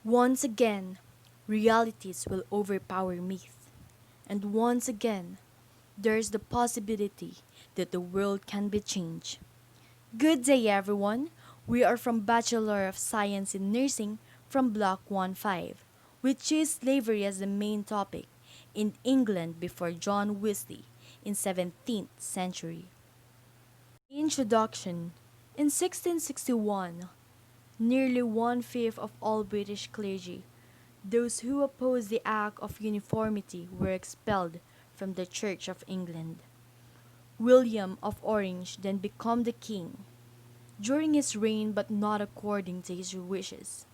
Once again, realities will overpower myth. And once again, there's the possibility that the world can be changed. Good day, everyone. We are from Bachelor of Science in Nursing from Block 15, which is slavery as the main topic in England before John Wesley in 17th century. Introduction. In 1661, nearly one-fifth of all British clergy, those who opposed the Act of Uniformity, were expelled from the Church of England. William of Orange then became the king. During his reign, but not according to his wishes,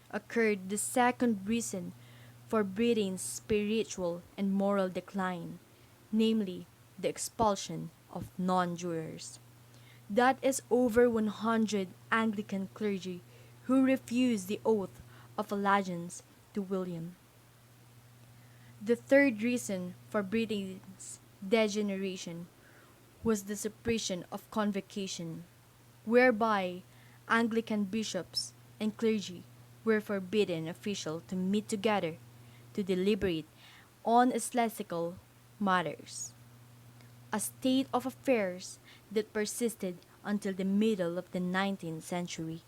occurred the second reason for Britain's spiritual and moral decline, namely the expulsion of non-jurors. That is over 100 Anglican clergy who refused the oath of allegiance to William. The third reason for Britain's degeneration was the suppression of convocation, whereby Anglican bishops and clergy were forbidden official to meet together to deliberate on ecclesiastical matters, a state of affairs that persisted until the middle of the 19th century.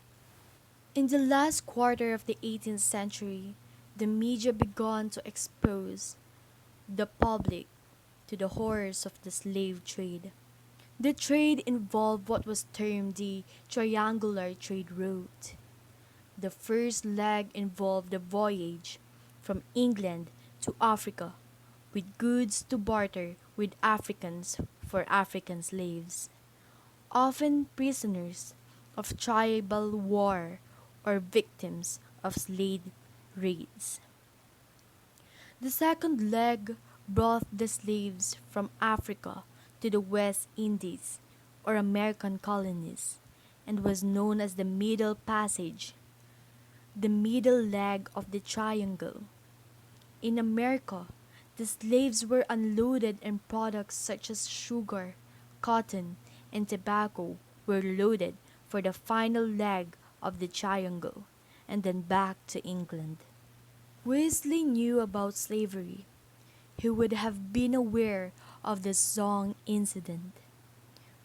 In the last quarter of the 18th century, the media began to expose the public to the horrors of the slave trade. The trade involved what was termed the triangular trade route. The first leg involved the voyage from England to Africa with goods to barter with Africans for African slaves, often prisoners of tribal war or victims of slave raids. The second leg brought the slaves from Africa to the West Indies or American colonies and was known as the Middle Passage, the middle leg of the triangle. In America, the slaves were unloaded and products such as sugar, cotton, and tobacco were loaded for the final leg of the triangle and then back to England. Wesley knew about slavery. He would have been aware of the Song incident.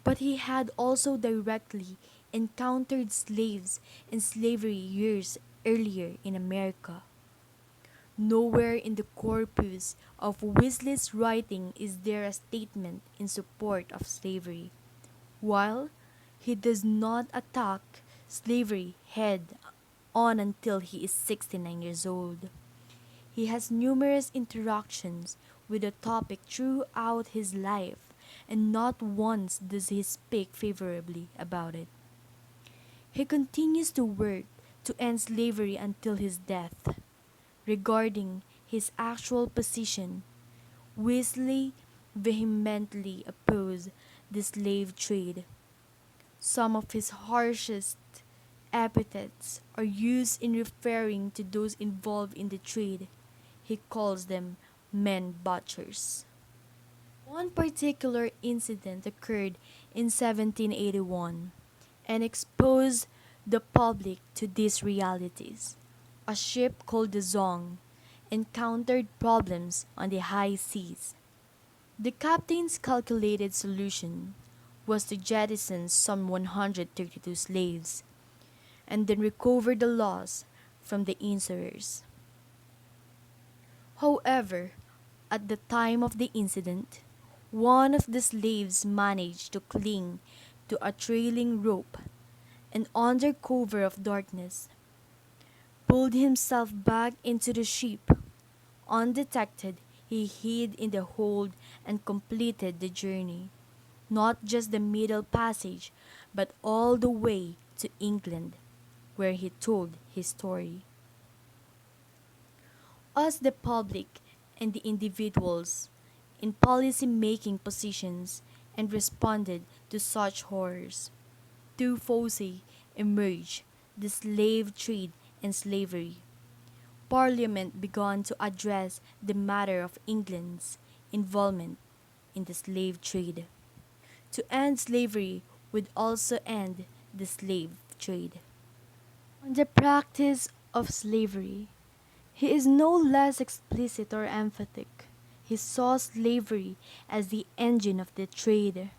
But he had also directly encountered slaves in slavery years earlier in America. Nowhere in the corpus of Wesley's writing is there a statement in support of slavery, while he does not attack slavery head on until he is 69 years old. He has numerous interactions with the topic throughout his life, and not once does he speak favorably about it. He continues to work to end slavery until his death. Regarding his actual position, Wesley vehemently opposed the slave trade. Some of his harshest epithets are used in referring to those involved in the trade. He calls them men butchers. One particular incident occurred in 1781 and exposed the public to these realities. A ship called the Zong encountered problems on the high seas. The captain's calculated solution was to jettison some 132 slaves and then recover the loss from the insurers. However, at the time of the incident, one of the slaves managed to cling to a trailing rope and, under cover of darkness, pulled himself back into the ship. Undetected, he hid in the hold and completed the journey, not just the Middle Passage, but all the way to England, where he told his story. As the public and the individuals in policy-making positions and responded to such horrors, two foci emerged: the slave trade and slavery. Parliament began to address the matter of England's involvement in the slave trade. To end slavery would also end the slave trade. On the practice of slavery, he is no less explicit or emphatic. He saw slavery as the engine of the trade,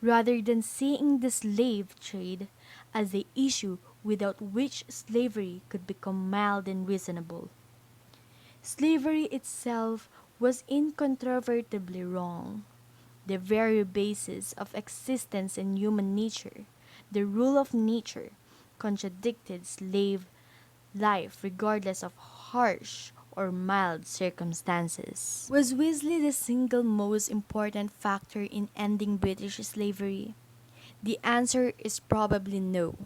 rather than seeing the slave trade as the issue without which slavery could become mild and reasonable. Slavery itself was incontrovertibly wrong. The very basis of existence in human nature, the rule of nature, contradicted slave life regardless of harsh or mild circumstances. Was Wesley the single most important factor in ending British slavery? The answer is probably no.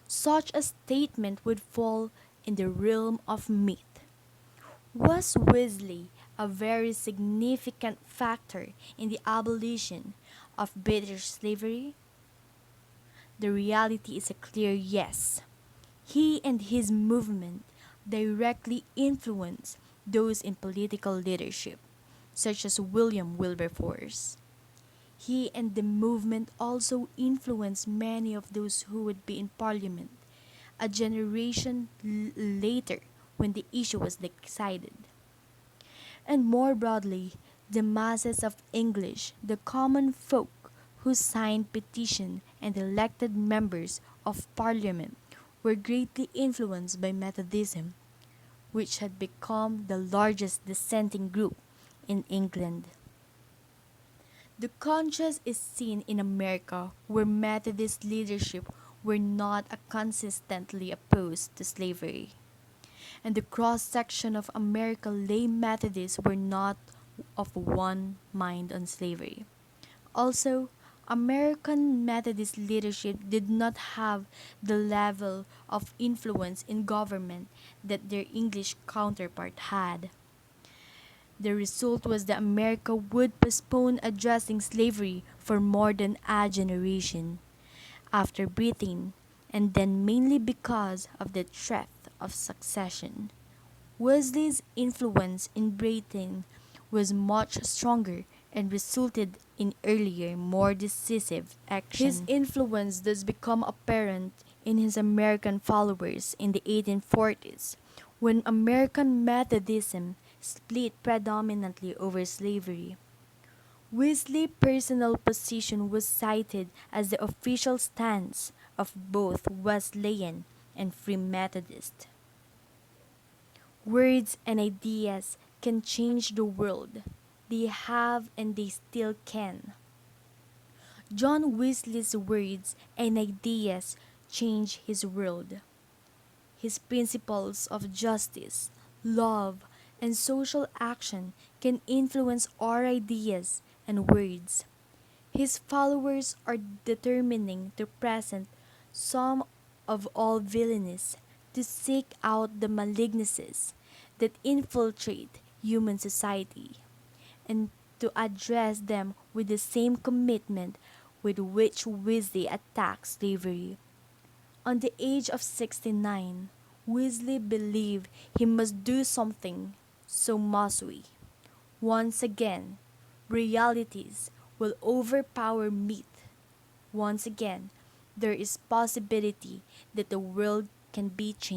Such a statement would fall in the realm of myth. Was Wesley a very significant factor in the abolition of British slavery? The reality is a clear yes. He and his movement directly influenced those in political leadership, such as William Wilberforce. He and the movement also influenced many of those who would be in Parliament a generation later when the issue was decided. And more broadly, the masses of English, the common folk who signed petition and elected members of Parliament were greatly influenced by Methodism, which had become the largest dissenting group in England. The contrast is seen in America, where Methodist leadership were not consistently opposed to slavery, and the cross-section of American lay Methodists were not of one mind on slavery. Also, American Methodist leadership did not have the level of influence in government that their English counterpart had. The result was that America would postpone addressing slavery for more than a generation after Britain, and then mainly because of the threat of succession. Wesley's influence in Britain was much stronger and resulted in earlier, more decisive action. His influence does become apparent in his American followers in the 1840s, when American Methodism split predominantly over slavery. Wesley's personal position was cited as the official stance of both Wesleyan and Free Methodist. Words and ideas can change the world. They have and they still can. John Wesley's words and ideas changed his world. His principles of justice, love, and social action can influence our ideas and words. His followers are determining to present some of all villainies, to seek out the malignancies that infiltrate human society, and to address them with the same commitment with which Wesley attacked slavery. On the age of 69, Wesley believed he must do something, so must we. Once again, realities will overpower myth. Once again, there is possibility that the world can be changed.